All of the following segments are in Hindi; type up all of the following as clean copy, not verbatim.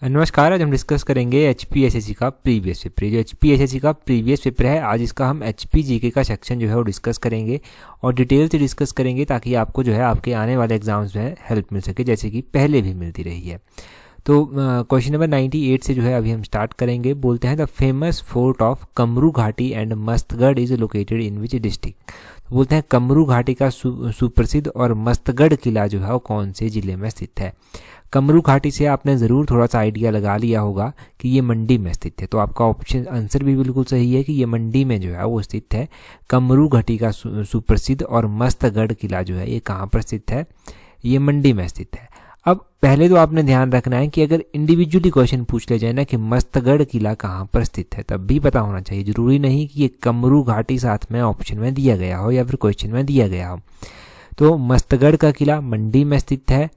नमस्कार। आज हम डिस्कस करेंगे HPSSC का प्रीवियस पेपर। जो HPSSC का प्रीवियस पेपर है, आज इसका हम HPGK का सेक्शन जो है वो डिस्कस करेंगे और डिटेल से डिस्कस करेंगे ताकि आपको जो है आपके आने वाले एग्जाम्स में हेल्प मिल सके, जैसे कि पहले भी मिलती रही है। तो क्वेश्चन नंबर 98 से जो है अभी हम स्टार्ट करेंगे। बोलते हैं the famous fort of Kamru घाटी and Mastgarh is located in which district. तो बोलते हैं कमरू घाटी का सुप्रसिद्ध और मस्तगढ़ किला जो है वो कौन से ज़िले में स्थित है। कमरू घाटी से आपने ज़रूर थोड़ा सा आइडिया लगा लिया होगा कि ये मंडी में स्थित है, तो आपका ऑप्शन आंसर भी बिल्कुल सही है कि ये मंडी में जो है वो स्थित है। कमरू घाटी का सुप्रसिद्ध और मस्तगढ़ किला जो है ये कहाँ पर स्थित है, ये मंडी में स्थित है। अब पहले तो आपने ध्यान रखना है कि अगर इंडिविजुअली क्वेश्चन पूछ ले जाए ना कि मस्तगढ़ किला कहाँ पर स्थित है, तब भी पता होना चाहिए। जरूरी नहीं कि ये कमरू घाटी साथ में ऑप्शन में दिया गया हो या फिर क्वेश्चन में दिया गया हो। तो मस्तगढ़ का किला मंडी में स्थित है।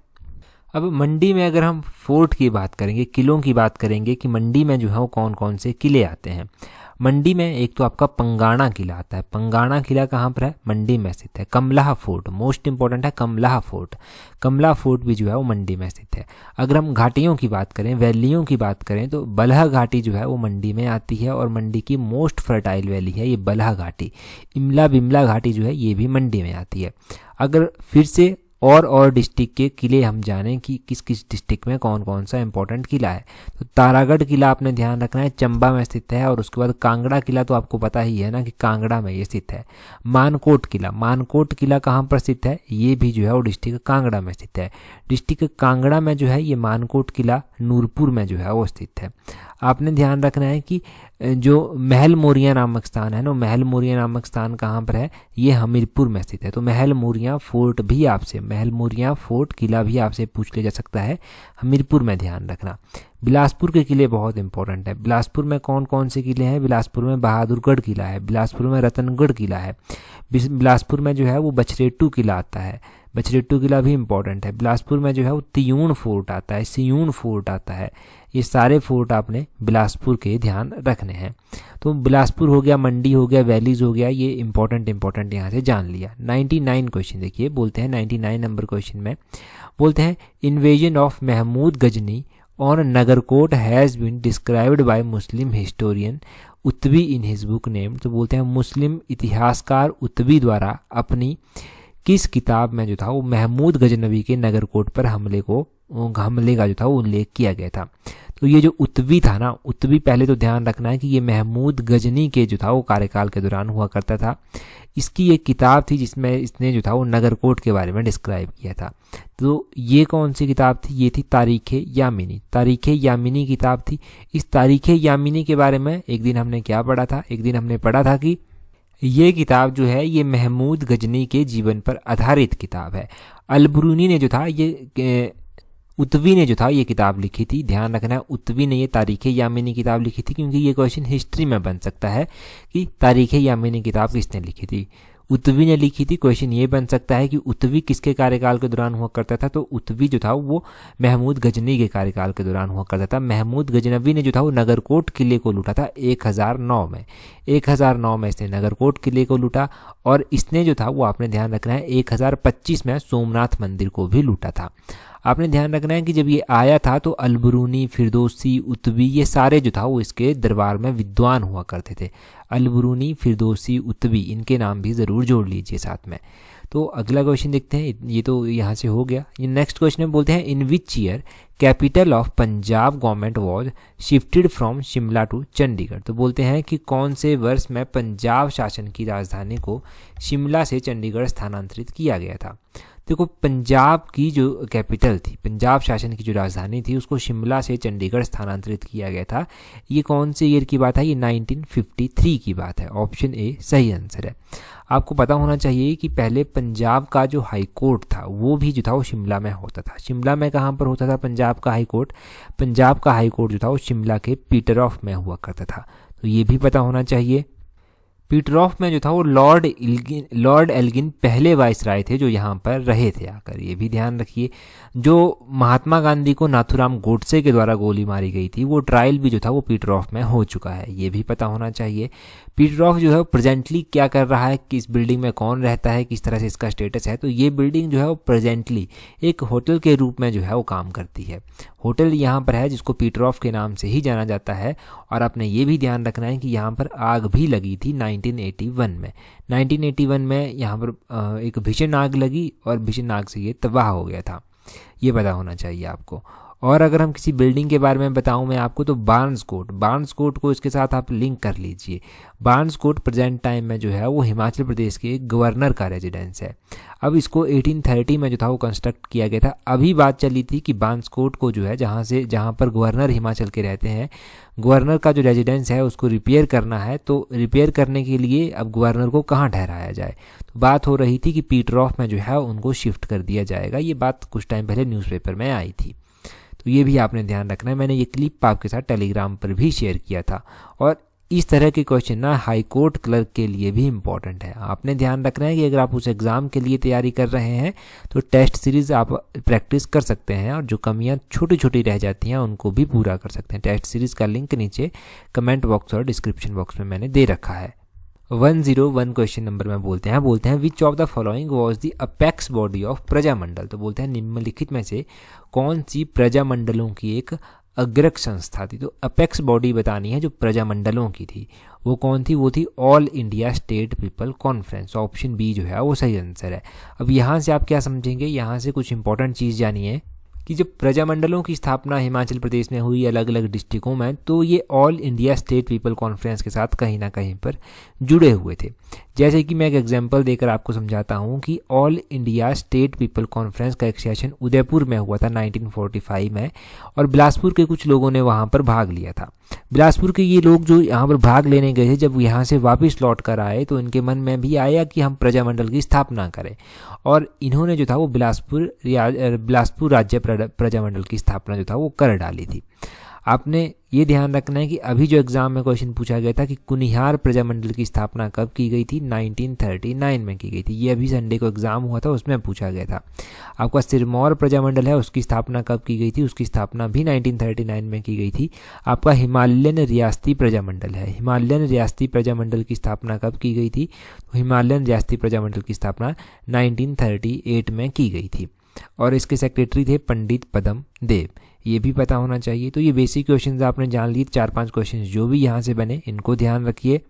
अब मंडी में अगर हम फोर्ट की बात करेंगे, किलों की बात करेंगे कि मंडी में जो है वो कौन कौन से किले आते हैं। मंडी में एक तो आपका पंगाणा किला आता है। पंगाणा किला कहाँ पर है, मंडी में स्थित है। कमलाह फोर्ट मोस्ट इंपॉर्टेंट है, कमलाह फोर्ट। कमला फोर्ट भी जो है वो मंडी में स्थित है। अगर हम घाटियों की बात करें, वैलियों की बात करें, तो बलहा घाटी जो है वो मंडी में आती है और मंडी की मोस्ट फर्टाइल वैली है ये बलहा घाटी। इमला बिमला घाटी जो है ये भी मंडी में आती है। अगर फिर से और डिस्ट्रिक्ट के किले हम जानें कि किस किस डिस्ट्रिक्ट में कौन कौन सा इंपॉर्टेंट किला है, तो तारागढ़ किला आपने ध्यान रखना है, चंबा में स्थित है। और उसके बाद कांगड़ा किला तो आपको पता ही है ना कि कांगड़ा में ये स्थित है। मानकोट किला कहाँ पर स्थित है, ये भी जो है वो डिस्ट्रिक्ट कांगड़ा में स्थित है। डिस्ट्रिक्ट कांगड़ा में जो है ये मानकोट किला नूरपुर में जो है वो स्थित है। आपने ध्यान रखना है कि जो महल मोरिया नामक स्थान है ना, महल मोरिया नामक स्थान कहाँ पर है, ये हमीरपुर में स्थित है। तो महल मोरिया फोर्ट भी आपसे, महल मोरिया फोर्ट किला भी आपसे पूछ लिया जा सकता है, हमीरपुर में ध्यान रखना। बिलासपुर के किले बहुत इंपॉर्टेंट है। बिलासपुर में कौन कौन से किले हैं, बिलासपुर में बहादुरगढ़ किला है, बिलासपुर में रतनगढ़ किला है, बिलासपुर में जो है वो बछरेटू किला आता है, बछरेटू किला भी इंपॉर्टेंट है। बिलासपुर में जो है वो तियूण फोर्ट आता है, सियूण फोर्ट आता है। ये सारे फोर्ट आपने बिलासपुर के ध्यान रखने हैं। तो बिलासपुर हो गया, मंडी हो गया, वैलीज हो गया, ये इंपॉर्टेंट यहाँ से जान लिया। 99 क्वेश्चन देखिए, बोलते हैं 99 नंबर क्वेश्चन में बोलते हैं इन्वेजन ऑफ महमूद गजनी और Nagarkot has been described by Muslim historian Utbi in his book name. तो बोलते हैं मुस्लिम इतिहासकार उत्वी द्वारा अपनी किस किताब में जो था वो महमूद गजनवी के नगरकोट पर हमले का जो था वो उल्लेख किया गया था। तो ये जो उत्वी था ना, उत्वी पहले तो ध्यान रखना है कि ये महमूद गजनी के जो था वो कार्यकाल के दौरान हुआ करता था। इसकी एक किताब थी जिसमें इसने जो था वो नगरकोट के बारे में डिस्क्राइब किया था। तो ये कौन सी किताब थी, ये थी तारीख़ यामिनी। तारीख़ यामिनी किताब थी। इस तारीख़ यामिनी के बारे में एक दिन हमने क्या पढ़ा था, एक दिन हमने पढ़ा था कि ये किताब जो है ये महमूद गजनी के जीवन पर आधारित किताब है। अलबरूनी ने जो था ये उत्वी ने जो था ये किताब लिखी थी। ध्यान रखना है उत्वी ने ये तारीख़ यामिनी किताब लिखी थी, क्योंकि ये क्वेश्चन हिस्ट्री में बन सकता है कि तारीख़ यामिनी किताब किसने लिखी थी। उत्वी ने लिखी थी। क्वेश्चन ये बन सकता है कि उत्वी किसके कार्यकाल के दौरान हुआ करता था, तो उत्वी जो था वो महमूद गजनी के कार्यकाल के दौरान हुआ करता था। महमूद गजनवी ने जो था वो नगरकोट किले को लूटा था 1009 में। 1009 में इसने नगरकोट किले को लूटा और इसने जो था वो आपने ध्यान रखना है 1025 में सोमनाथ मंदिर को भी लूटा था। आपने ध्यान रखना है कि जब ये आया था तो अलबरूनी, फिरदौसी, उत्वी ये सारे जो था वो इसके दरबार में विद्वान हुआ करते थे। अलबरूनी, फिरदौसी, उत्वी इनके नाम भी ज़रूर जोड़ लीजिए साथ में। तो अगला क्वेश्चन देखते हैं, ये तो यहाँ से हो गया। ये नेक्स्ट क्वेश्चन में बोलते हैं in which year capital of Punjab government was shifted from Shimla to Chandigarh. तो बोलते हैं कि कौन से वर्ष में पंजाब शासन की राजधानी को शिमला से चंडीगढ़ स्थानांतरित किया गया था। देखो, पंजाब की जो कैपिटल थी, पंजाब शासन की जो राजधानी थी, उसको शिमला से चंडीगढ़ स्थानांतरित किया गया था। ये कौन से ईयर की बात है, ये 1953 की बात है। ऑप्शन ए सही आंसर है। आपको पता होना चाहिए कि पहले पंजाब का जो हाई कोर्ट था वो भी जो था वो शिमला में होता था। शिमला में कहाँ पर होता था पंजाब का हाई कोर्ट, पंजाब का हाई कोर्ट जो था वो शिमला के पीटर ऑफ में हुआ करता था। तो ये भी पता होना चाहिए। पीटरहॉफ में जो था वो लॉर्ड एल्गिन पहले वाइसराय थे जो यहाँ पर रहे थे आकर, ये भी ध्यान रखिए। जो महात्मा गांधी को नाथूराम गोडसे के द्वारा गोली मारी गई थी वो ट्रायल भी जो था वो पीटरहॉफ में हो चुका है, ये भी पता होना चाहिए। पीटरहॉफ जो है प्रेजेंटली क्या कर रहा है, किस बिल्डिंग में कौन रहता है, किस तरह से इसका स्टेटस है, तो ये बिल्डिंग जो है वो प्रेजेंटली एक होटल के रूप में जो है वो काम करती है। होटल यहाँ पर है जिसको पीटरहॉफ के नाम से ही जाना जाता है। और आपने ये भी ध्यान रखना है कि यहाँ पर आग भी लगी थी 1981 में। 1981 में यहाँ पर एक भीषण आग लगी और भीषण आग से ये तबाह हो गया था, ये पता होना चाहिए आपको। और अगर हम किसी बिल्डिंग के बारे में बताऊं मैं आपको तो बार्न्स कोर्ट को इसके साथ आप लिंक कर लीजिए। बार्न्स कोर्ट प्रेजेंट टाइम में जो है वो हिमाचल प्रदेश के गवर्नर का रेजिडेंस है। अब इसको 1830 में जो था वो कंस्ट्रक्ट किया गया था। अभी बात चली थी कि बार्न्स कोर्ट को जो है जहाँ पर गवर्नर हिमाचल के रहते हैं, गवर्नर का जो रेजिडेंस है उसको रिपेयर करना है, तो रिपेयर करने के लिए अब गवर्नर को कहाँ ठहराया जाए, तो बात हो रही थी कि पीटरहॉफ में जो है उनको शिफ्ट कर दिया जाएगा। ये बात कुछ टाइम पहले न्यूज़पेपर में आई थी, तो ये भी आपने ध्यान रखना है। मैंने ये क्लिप आपके साथ टेलीग्राम पर भी शेयर किया था। और इस तरह के क्वेश्चन ना हाई कोर्ट क्लर्क के लिए भी इम्पॉर्टेंट है। आपने ध्यान रखना है कि अगर आप उस एग्ज़ाम के लिए तैयारी कर रहे हैं तो टेस्ट सीरीज़ आप प्रैक्टिस कर सकते हैं और जो कमियां छोटी छोटी रह जाती हैं उनको भी पूरा कर सकते हैं। टेस्ट सीरीज़ का लिंक नीचे कमेंट बॉक्स और डिस्क्रिप्शन बॉक्स में मैंने दे रखा है। 101 क्वेश्चन नंबर में बोलते हैं which of the following was the apex body of Prajamandal. तो बोलते हैं निम्नलिखित में से कौन सी प्रजामंडलों की एक अग्रक संस्था थी। तो अपेक्स बॉडी बतानी है जो प्रजामंडलों की थी, वो कौन थी, वो थी all India state people's conference. Option B जो है वो सही आंसर है। अब यहाँ से आप क्या समझेंगे, यहाँ से कुछ इंपॉर्टेंट चीज़ जानिए कि जब प्रजामंडलों की स्थापना हिमाचल प्रदेश में हुई अलग अलग डिस्ट्रिक्टों में, तो ये all India state people's conference के साथ कहीं ना कहीं पर जुड़े हुए थे। जैसे कि मैं एक एग्जांपल देकर आपको समझाता हूँ कि all India state people's conference का एक सेशन उदयपुर में हुआ था 1945 में, और बिलासपुर के कुछ लोगों ने वहाँ पर भाग लिया था। बिलासपुर के ये लोग जो यहाँ पर भाग लेने गए थे, जब यहाँ से वापस लौट कर आए तो इनके मन में भी आया कि हम प्रजामंडल की स्थापना करें, और इन्होंने जो था वो बिलासपुर राज्य प्रजामंडल की स्थापना जो था वो कर डाली थी। आपने ये ध्यान रखना है कि अभी जो एग्जाम में क्वेश्चन पूछा गया था कि कुनिहार प्रजामंडल की स्थापना कब की गई थी, 1939 में की गई थी। ये अभी संडे को एग्जाम हुआ था, उसमें पूछा गया था। आपका सिरमौर प्रजामंडल है, उसकी स्थापना कब की गई थी, उसकी स्थापना भी 1939 में की गई थी। आपका हिमालयन रियासती प्रजामंडल है, हिमालयन रियासती प्रजामंडल की स्थापना कब की गई थी, तो हिमालयन रियासती प्रजामंडल की स्थापना 1938 में की गई थी, और इसके सेक्रेटरी थे पंडित पदम देव। ये भी पता होना चाहिए। तो ये बेसिक क्वेश्चंस आपने जान लिए। 4-5 क्वेश्चंस जो भी यहाँ से बने इनको ध्यान रखिए।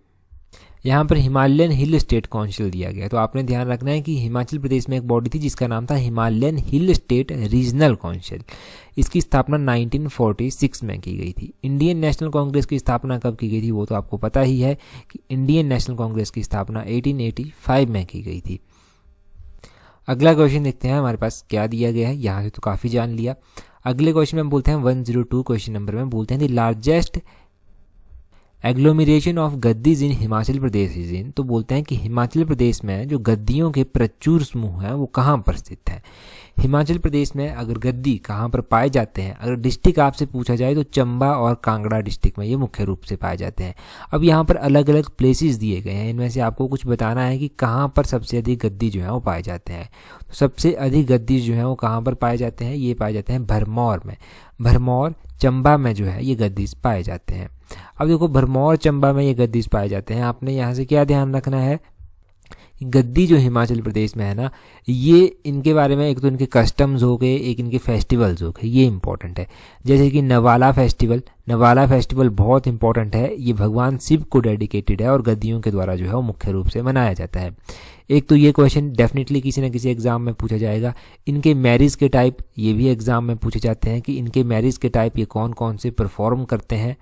यहाँ पर हिमालयन हिल स्टेट काउंसिल दिया गया, तो आपने ध्यान रखना है कि हिमाचल प्रदेश में एक बॉडी थी जिसका नाम था Himalayan hill state regional council. इसकी स्थापना 1946 में की गई थी। इंडियन नेशनल कांग्रेस की स्थापना कब की गई थी, वो तो आपको पता ही है कि इंडियन नेशनल कांग्रेस की स्थापना 1885 में की गई थी। अगला क्वेश्चन देखते हैं हमारे पास क्या दिया गया है। यहाँ से तो काफ़ी जान लिया। अगले क्वेश्चन में बोलते हैं 102 क्वेश्चन नंबर में बोलते हैं the largest agglomeration of Gaddis in Himachal Pradesh is in. तो बोलते हैं कि हिमाचल प्रदेश में जो गद्दियों के प्रचुर समूह हैं वो कहाँ पर स्थित हैं। हिमाचल प्रदेश में अगर गद्दी कहाँ पर पाए जाते हैं, अगर डिस्ट्रिक्ट आपसे पूछा जाए तो चंबा और कांगड़ा डिस्ट्रिक्ट में ये मुख्य रूप से पाए जाते हैं। अब यहाँ पर अलग अलग प्लेसेस दिए गए हैं, इनमें से आपको कुछ बताना है कि कहाँ पर सबसे अधिक गद्दी जो है वो पाए जाते हैं। तो सबसे अधिक गद्दी जो है वो कहाँ पर पाए जाते हैं, ये पाए जाते हैं भरमौर में। भरमौर चंबा में जो है ये गद्दीज पाए जाते हैं। अब देखो भरमौर चंबा में ये गद्दीज पाए जाते हैं। आपने यहाँ से क्या ध्यान रखना है, गद्दी जो हिमाचल प्रदेश में है ना, ये इनके बारे में एक तो इनके कस्टम्स हो गए, एक इनके फेस्टिवल्स हो गए, ये इंपॉर्टेंट है। जैसे कि नवाला फेस्टिवल बहुत इंपॉर्टेंट है। ये भगवान शिव को डेडिकेटेड है और गद्दियों के द्वारा जो है वो मुख्य रूप से मनाया जाता है। एक तो ये क्वेश्चन डेफिनेटली किसी न किसी एग्जाम में पूछा जाएगा। इनके मैरिज के टाइप ये भी एग्जाम में पूछे जाते हैं कि इनके मैरिज के टाइप ये कौन कौन से परफॉर्म करते हैं।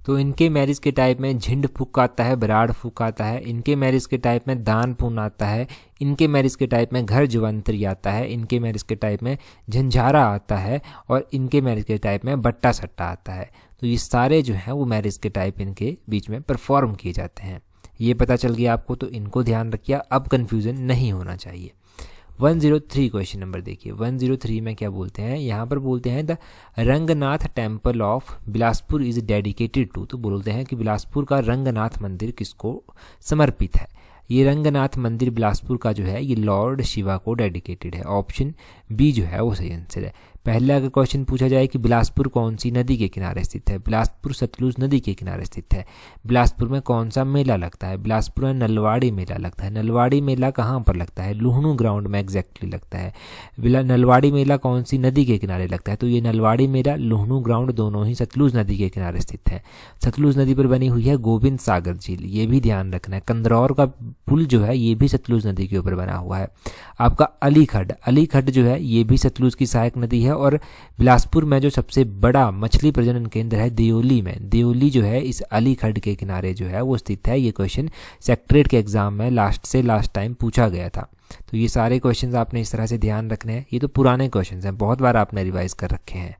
तो इनके मैरिज के टाइप में झिंड फूक आता है, बराड़ फूक आता है। इनके मैरिज के टाइप में दान पुण्य आता है। इनके मैरिज के टाइप में घर जवंतरी आता है। इनके मैरिज के टाइप में झंझारा आता है, और इनके मैरिज के टाइप में बट्टा सट्टा आता है। तो ये सारे जो हैं वो मैरिज के टाइप इनके बीच में परफॉर्म किए जाते हैं। ये पता चल गया आपको, तो इनको ध्यान रखिए, अब कन्फ्यूज़न नहीं होना चाहिए। 103 क्वेश्चन नंबर देखिए, 103 में क्या बोलते हैं, यहाँ पर बोलते हैं the Ranganath temple of Bilaspur is dedicated to. तो बोलते हैं कि बिलासपुर का रंगनाथ मंदिर किसको समर्पित है। ये रंगनाथ मंदिर बिलासपुर का जो है ये लॉर्ड शिवा को डेडिकेटेड है। ऑप्शन बी जो है वो सही आंसर है। पहला अगर क्वेश्चन पूछा जाए कि बिलासपुर कौन सी नदी के किनारे स्थित है, बिलासपुर सतलुज नदी के किनारे स्थित है। बिलासपुर में कौन सा मेला लगता है, बिलासपुर में नलवाड़ी मेला लगता है। नलवाड़ी मेला कहाँ पर लगता है, लुहणु ग्राउंड में एग्जैक्टली लगता है। नलवाड़ी मेला कौन सी नदी के किनारे लगता है, तो ये नलवाड़ी मेला लुहणु ग्राउंड दोनों ही सतलुज नदी के किनारे स्थित है। सतलुज नदी पर बनी हुई है गोविंद सागर झील, ये भी ध्यान रखना है। कंदरौर का पुल जो है ये भी सतलुज नदी के ऊपर बना हुआ है। आपका अलीखड्ड जो है ये भी सतलुज की सहायक नदी है। और बिलासपुर में जो सबसे बड़ा मछली प्रजनन केंद्र है देओली में, देओली जो है इस अलीखड्ड के किनारे जो है वो स्थित है। ये क्वेश्चन सेक्रेटरीट के एग्जाम में लास्ट टाइम पूछा गया था। तो ये सारे क्वेश्चंस आपने इस तरह से ध्यान रखने हैं। ये तो पुराने क्वेश्चंस हैं, बहुत बार आपने रिवाइज कर रखे हैं।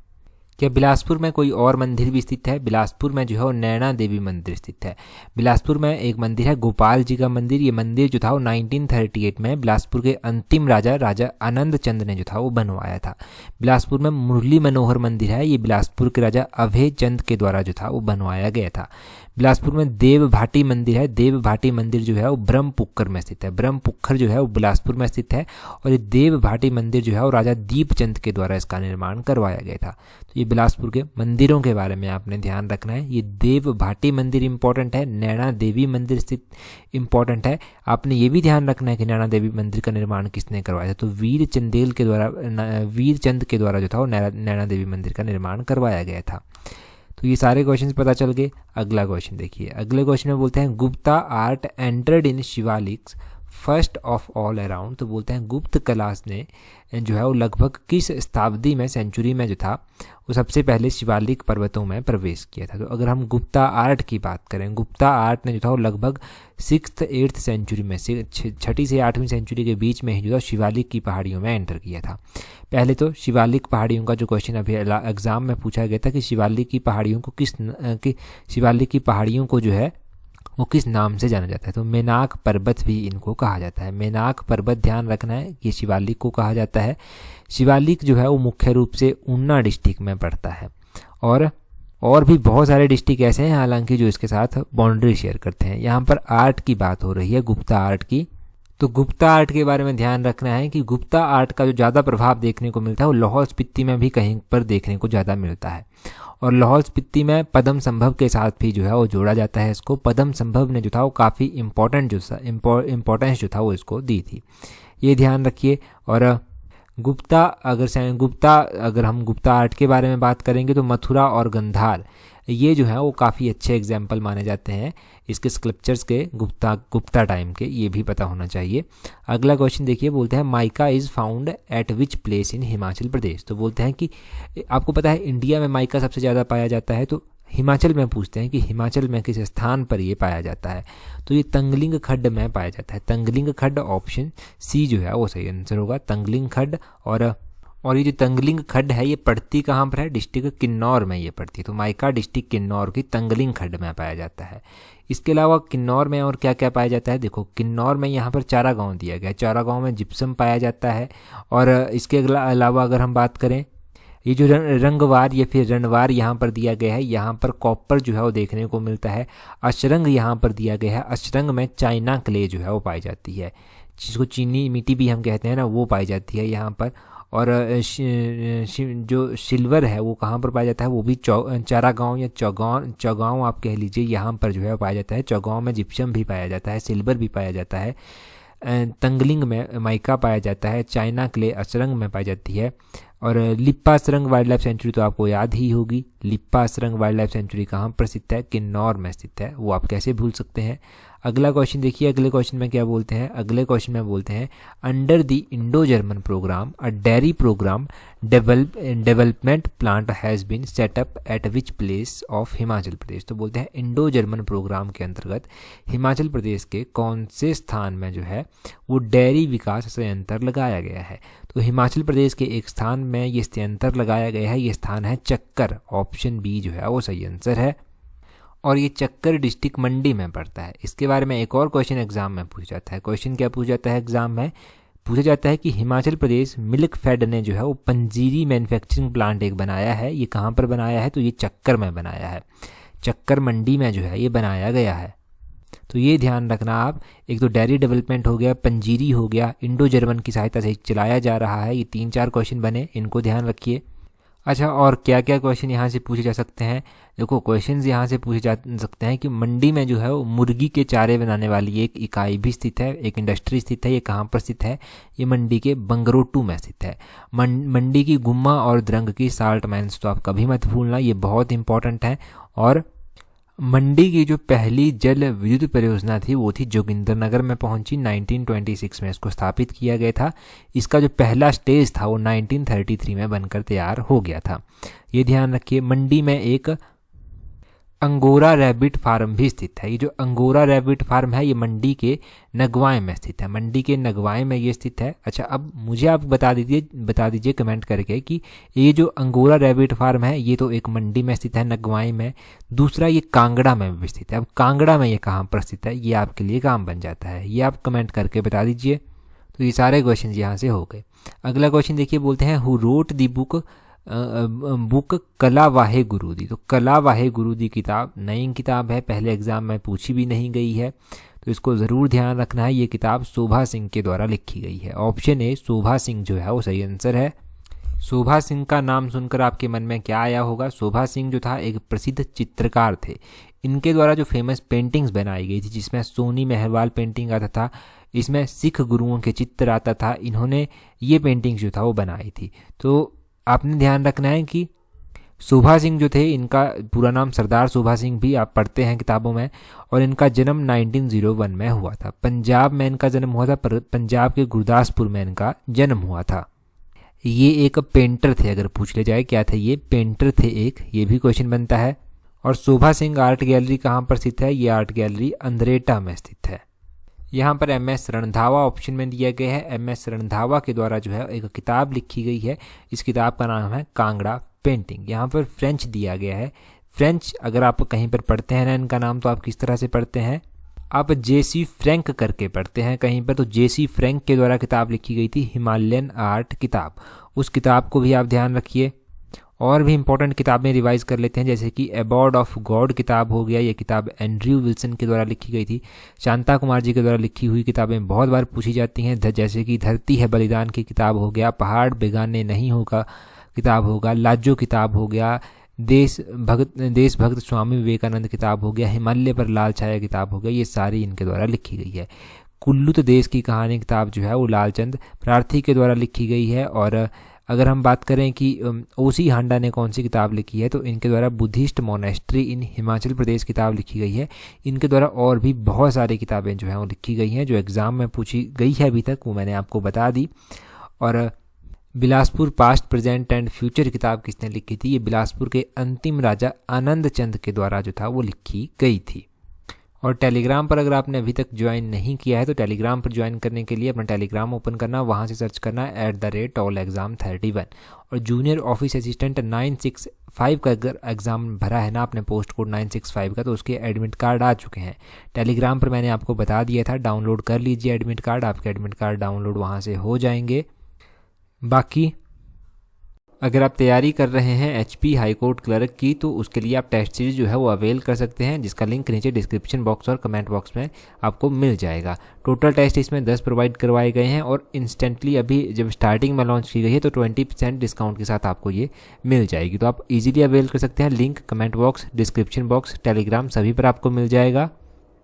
क्या बिलासपुर में कोई और मंदिर भी स्थित है, बिलासपुर में जो है वो नैना देवी मंदिर स्थित है। बिलासपुर में एक मंदिर है गोपाल जी का मंदिर। ये मंदिर जो था वो 1938 में बिलासपुर के अंतिम राजा आनंद चंद ने जो था वो बनवाया था। बिलासपुर में मुरली मनोहर मंदिर है, ये बिलासपुर के राजा अभय चंद के द्वारा जो था वो बनवाया गया था। बिलासपुर में देव भाटी मंदिर है, देव भाटी मंदिर जो है वो ब्रह्मपुक्कर में स्थित है। ब्रह्मपुक्कर जो है वो बिलासपुर में स्थित है। और ये देव भाटी मंदिर जो है वो राजा दीपचंद के द्वारा इसका निर्माण करवाया गया था। तो ये बिलासपुर के मंदिरों के बारे में आपने ध्यान रखना है। ये देव भाटी मंदिर इंपॉर्टेंट है, नैना देवी मंदिर स्थित इंपॉर्टेंट है। आपने ये भी ध्यान रखना है कि नैना देवी मंदिर का निर्माण किसने करवाया था, तो वीर चंद के द्वारा जो था वो नैना देवी मंदिर का निर्माण करवाया गया था। तो ये सारे क्वेश्चंस पता चल गए। अगला क्वेश्चन देखिए, अगले क्वेश्चन में बोलते हैं Gupta art entered in Shivaliks first of all around. तो बोलते हैं गुप्त कला ने जो है वो लगभग किस शताब्दी में, सेंचुरी में जो था वो सबसे पहले शिवालिक पर्वतों में प्रवेश किया था। तो अगर हम गुप्ता आर्ट की बात करें, गुप्ता आर्ट ने जो था वो लगभग 6th-8th सेंचुरी में से 6ठी से 8वीं सेंचुरी के बीच में ही जो था शिवालिक की पहाड़ियों में एंटर किया था। पहले तो शिवालिक पहाड़ियों का जो क्वेश्चन अभी एग्जाम में पूछा गया था कि शिवालिक की पहाड़ियों को जो है वो किस नाम से जाना जाता है, तो मेनाक पर्वत भी इनको कहा जाता है। मेनाक पर्वत ध्यान रखना है, ये शिवालिक को कहा जाता है। शिवालिक जो है वो मुख्य रूप से ऊना डिस्ट्रिक्ट में पड़ता है। और भी बहुत सारे डिस्ट्रिक्ट ऐसे हैं हालांकि जो इसके साथ बाउंड्री शेयर करते हैं। यहाँ पर आर्ट की बात हो रही है, गुप्ता आर्ट की। तो गुप्ता आर्ट के बारे में ध्यान रखना है कि गुप्ता आर्ट का जो ज़्यादा प्रभाव देखने को मिलता है वो लाहौल स्पीति में भी कहीं पर देखने को ज़्यादा मिलता है। और लाहौल स्पीति में पद्म संभव के साथ भी जो है वो जोड़ा जाता है इसको। पद्म संभव ने जो था वो काफ़ी इम्पोर्टेंस जो था वो इसको दी थी, ये ध्यान रखिए। और गुप्ता अगर हम गुप्ता आर्ट के बारे में बात करेंगे तो मथुरा और गंधार ये जो है वो काफ़ी अच्छे एग्जाम्पल माने जाते हैं इसके स्कल्पचर्स के, गुप्ता टाइम के, ये भी पता होना चाहिए। अगला क्वेश्चन देखिए, बोलते हैं mica is found at which place in Himachal Pradesh. तो बोलते हैं कि आपको पता है इंडिया में माइका सबसे ज़्यादा पाया जाता है, तो हिमाचल में पूछते हैं कि हिमाचल में किस स्थान पर ये पाया जाता है, तो ये तंगलिंग खड्ड में पाया जाता है। तंगलिंग खड्ड, ऑप्शन सी जो है वो सही आंसर होगा, तंगलिंग खड्ड। और ये जो तंगलिंग खड्ड है ये पड़ती कहाँ पर है, डिस्ट्रिक्ट किन्नौर में ये पड़ती है। तो माइका डिस्ट्रिक्ट किन्नौर की तंगलिंग खड्ड में पाया जाता है। इसके अलावा किन्नौर में और क्या क्या पाया जाता है, देखो किन्नौर में यहाँ पर चारा गाँव दिया गया है, चारा गाँव में जिप्सम पाया जाता है। और इसके अलावा अगर हम बात करें, ये जो रंगवार या फिर रणवार यहाँ पर दिया गया है, यहाँ पर कॉपर जो है वो देखने को मिलता है। अशरंग यहाँ पर दिया गया है, अशरंग में चाइना क्ले जो है वो पाई जाती है, जिसको चीनी मिट्टी भी हम कहते हैं ना, वो पाई जाती है यहाँ पर। और जो सिल्वर है वो कहाँ पर पाया जाता है, वो भी चारा गाँव या चौगाँव आप कह लीजिए, यहाँ पर जो है पाया जाता है। चौगाँव में जिप्सम भी पाया जाता है, सिल्वर भी पाया जाता है। तंगलिंग में माइका पाया जाता है, चाइना क्ले असरंग में पाई जाती है। और लिप्पा सरंग वाइल्ड लाइफ सेंचुरी तो आपको याद ही होगी, लिप्पा सरंग वाइल्ड लाइफ सेंचुरी कहाँ पर स्थित है, किन्नौर में स्थित है, वो आप कैसे भूल सकते हैं। अगला क्वेश्चन देखिए, अगले क्वेश्चन में क्या बोलते हैं, अगले क्वेश्चन में बोलते हैं under the Indo German programme a dairy programme development plant has been set up at which place of Himachal Pradesh. तो बोलते हैं इंडो जर्मन प्रोग्राम के अंतर्गत हिमाचल प्रदेश के कौन से स्थान में जो है वो डेयरी विकास संयंत्र लगाया गया है। तो हिमाचल प्रदेश के एक स्थान में ये संयंत्र लगाया गया है, ये स्थान है चक्कर, ऑप्शन बी जो है वो सही आंसर है। और ये चक्कर डिस्ट्रिक्ट मंडी में पड़ता है। इसके बारे में एक और क्वेश्चन एग्जाम में पूछा जाता है। क्वेश्चन क्या पूछा जाता है एग्जाम में, पूछा जाता है कि हिमाचल प्रदेश मिल्क फेड ने जो है वो पंजीरी मैन्युफैक्चरिंग प्लांट एक बनाया है, ये कहाँ पर बनाया है, तो ये चक्कर में बनाया है, चक्कर मंडी में जो है ये बनाया गया है। तो ये ध्यान रखना आप, एक तो डेयरी डेवलपमेंट हो गया, पंजीरी हो गया, इंडो जर्मन की सहायता से चलाया जा रहा है। ये 3-4 क्वेश्चन बने, इनको ध्यान रखिए। अच्छा, और क्या क्या क्वेश्चन यहाँ से पूछे जा सकते हैं, देखो क्वेश्चंस यहाँ से पूछे जा सकते हैं कि मंडी में जो है वो मुर्गी के चारे बनाने वाली एक इकाई भी स्थित है, एक इंडस्ट्री स्थित है। ये कहाँ पर स्थित है, ये मंडी के बंगरोटू में स्थित है। मंडी की गुम्मा और द्रंग की साल्ट माइंस तो आप कभी मत भूलना, ये बहुत इंपॉर्टेंट है। और मंडी की जो पहली जल विद्युत परियोजना थी वो थी जोगिंद्रनगर में पहुंची, 1926 में इसको स्थापित किया गया था। इसका जो पहला स्टेज था वो 1933 में बनकर तैयार हो गया था, ये ध्यान रखिए। मंडी में एक अंगोरा रैबिट फार्म भी स्थित है। ये जो अंगोरा रैबिट फार्म है ये मंडी के नगवाएं में स्थित है, मंडी के नगवाएं में ये स्थित है। अच्छा, अब मुझे आप बता दीजिए कमेंट करके कि ये जो अंगोरा रैबिट फार्म है ये तो एक मंडी में स्थित है, नगवाएं में। दूसरा ये कांगड़ा में भी स्थित है। अब कांगड़ा में ये कहाँ पर स्थित है, ये आपके लिए काम बन जाता है, ये आप कमेंट करके बता दीजिए। तो ये सारे क्वेश्चन यहाँ से हो गए। अगला क्वेश्चन देखिए, बोलते हैं हु रोट दी बुक कला वाहे गुरु दी। तो कला वाहे गुरु दी किताब नई किताब है, पहले एग्जाम में पूछी भी नहीं गई है, तो इसको ज़रूर ध्यान रखना है। ये किताब शोभा सिंह के द्वारा लिखी गई है। ऑप्शन ए शोभा सिंह जो है वो सही आंसर है। शोभा सिंह का नाम सुनकर आपके मन में क्या आया होगा, शोभा सिंह जो था एक प्रसिद्ध चित्रकार थे। इनके द्वारा जो फेमस पेंटिंग्स बनाई गई थी जिसमें सोनी मेहरवाल पेंटिंग आता था, इसमें सिख गुरुओं के चित्र आता था, इन्होंने ये पेंटिंग्स जो था वो बनाई थी। तो आपने ध्यान रखना है कि शोभा सिंह जो थे, इनका पूरा नाम सरदार शोभा सिंह भी आप पढ़ते हैं किताबों में, और इनका जन्म 1901 में हुआ था। पंजाब में इनका जन्म हुआ था, पंजाब के गुरदासपुर में इनका जन्म हुआ था। ये एक पेंटर थे, अगर पूछ ले जाए क्या थे, ये पेंटर थे एक, ये भी क्वेश्चन बनता है। और शोभा सिंह आर्ट गैलरी कहाँ पर स्थित है, ये आर्ट गैलरी अंद्रेटा में स्थित है। यहाँ पर MS रणधावा ऑप्शन में दिया गया है। MS रणधावा के द्वारा जो है एक किताब लिखी गई है, इस किताब का नाम है कांगड़ा पेंटिंग। यहाँ पर फ्रेंच दिया गया है। फ्रेंच अगर आप कहीं पर पढ़ते हैं ना इनका नाम, तो आप किस तरह से पढ़ते हैं, आप JC फ्रैंक करके पढ़ते हैं कहीं पर। तो JC फ्रैंक के द्वारा किताब लिखी गई थी हिमालयन आर्ट किताब, उस किताब को भी आप ध्यान रखिए। और भी इंपॉर्टेंट किताबें रिवाइज कर लेते हैं, जैसे कि अबॉर्ड ऑफ गॉड किताब हो गया, ये किताब एंड्रयू विल्सन के द्वारा लिखी गई थी। शांता कुमार जी के द्वारा लिखी हुई किताबें बहुत बार पूछी जाती हैं, जैसे कि धरती है बलिदान की किताब हो गया, पहाड़ बेगाने नहीं होगा किताब होगा, लाजो किताब हो गया, देशभक्त स्वामी विवेकानंद किताब हो गया, हिमालय पर लाल छाया किताब हो गया, ये सारी इनके द्वारा लिखी गई है। कुल्लू देश की कहानी किताब जो है वो लालचंद प्रार्थी के द्वारा लिखी गई है। और अगर हम बात करें कि OC हांडा ने कौन सी किताब लिखी है, तो इनके द्वारा बुद्धिस्ट मोनेस्ट्री इन हिमाचल प्रदेश किताब लिखी गई है। इनके द्वारा और भी बहुत सारी किताबें जो हैं वो लिखी गई हैं, जो एग्ज़ाम में पूछी गई है अभी तक, वो मैंने आपको बता दी। और Bilaspur past present and future किताब किसने लिखी थी, ये बिलासपुर के अंतिम राजा आनंद चंद के द्वारा जो था वो लिखी गई थी। और टेलीग्राम पर अगर आपने अभी तक ज्वाइन नहीं किया है, तो टेलीग्राम पर ज्वाइन करने के लिए अपना टेलीग्राम ओपन करना, वहाँ से सर्च करना @allexam31। और जूनियर ऑफिस असिस्टेंट 965 का अगर एग्ज़ाम भरा है ना आपने, पोस्ट कोड 965 का, तो उसके एडमिट कार्ड आ चुके हैं। टेलीग्राम पर मैंने आपको बता दिया था, डाउनलोड कर लीजिए एडमिट कार्ड, आपके एडमिट कार्ड डाउनलोड वहाँ से हो जाएंगे। बाकी अगर आप तैयारी कर रहे हैं HP हाई कोर्ट क्लर्क की, तो उसके लिए आप टेस्ट सीरीज जो है वो अवेल कर सकते हैं, जिसका लिंक नीचे डिस्क्रिप्शन बॉक्स और कमेंट बॉक्स में आपको मिल जाएगा। टोटल टेस्ट इसमें 10 प्रोवाइड करवाए गए हैं, और इंस्टेंटली अभी जब स्टार्टिंग में लॉन्च की गई है तो 20% डिस्काउंट के साथ आपको ये मिल जाएगी। तो आप इजीली अवेल कर सकते हैं। Link comment box, description box, Telegram सभी पर आपको मिल जाएगा।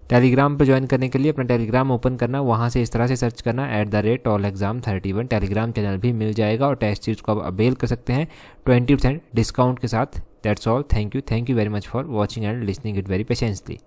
टेलीग्राम पर ज्वाइन करने के लिए अपना टेलीग्राम ओपन करना, वहाँ से इस तरह से सर्च करना @allexam31। टेलीग्राम चैनल भी मिल जाएगा, और टेस्ट सीरीज को आप अवेल कर सकते हैं 20% डिस्काउंट के साथ। That's all. Thank you very much for watching and listening it very patiently.